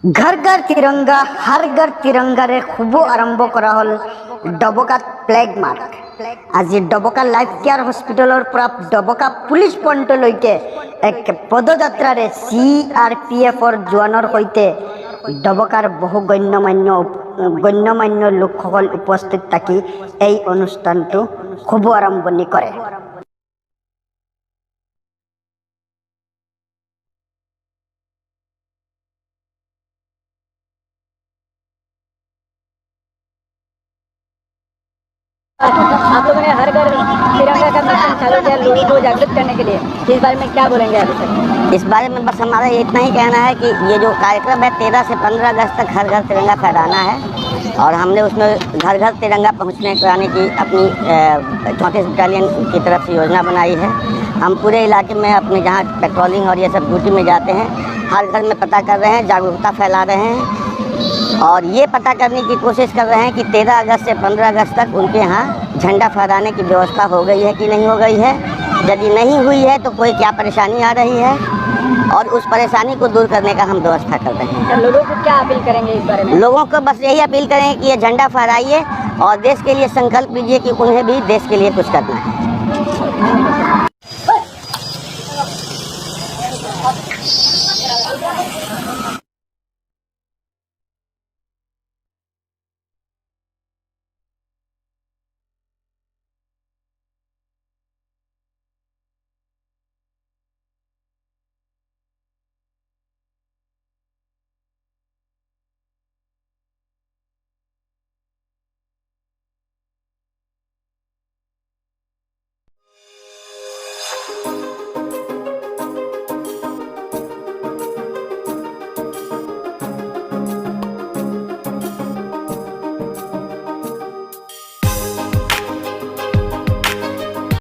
घर घर तिरंगा हर घर तिरंगा रे खूब आरम्भ करा हल डबकात फ्लैग मार्क। आज डबका लाइफ केयर हस्पिटालर পৰা डबका पुलिस पॉइंटলৈকে एक पदयात्रा रे CRPFर जवानर सहिते डबकार बहु गण्यमान्य लोकসকল उपस्थित থাকি এই অনুষ্ঠানটো শুভ আৰম্ভণি কৰে। आप लोगों ने हर घर तिरंगा का मिशन चालू किया लोगों को जागरूक करने के लिए, इस बारे में क्या बोलेंगे अभी सर? इस बारे में बस हमारा इतना ही कहना है कि ये जो कार्यक्रम है 13 से 15 अगस्त तक हर घर तिरंगा फहराना है और हमने उसमें घर घर तिरंगा पहुंचने कराने की अपनी 34 बटालियन की तरफ से योजना बनाई है। हम पूरे इलाके में अपने जहाँ पेट्रोलिंग और ये सब ड्यूटी में जाते हैं, हर घर में पता कर रहे हैं, जागरूकता फैला रहे हैं और ये पता करने की कोशिश कर रहे हैं कि 13 अगस्त से 15 अगस्त तक उनके यहाँ झंडा फहराने की व्यवस्था हो गई है कि नहीं हो गई है। यदि नहीं हुई है तो कोई क्या परेशानी आ रही है और उस परेशानी को दूर करने का हम व्यवस्था कर रहे हैं। तो लोगों को क्या अपील करेंगे इस बारे में? लोगों को बस यही अपील करें कि ये झंडा फहराइए और देश के लिए संकल्प लीजिए कि उन्हें भी देश के लिए कुछ करना है।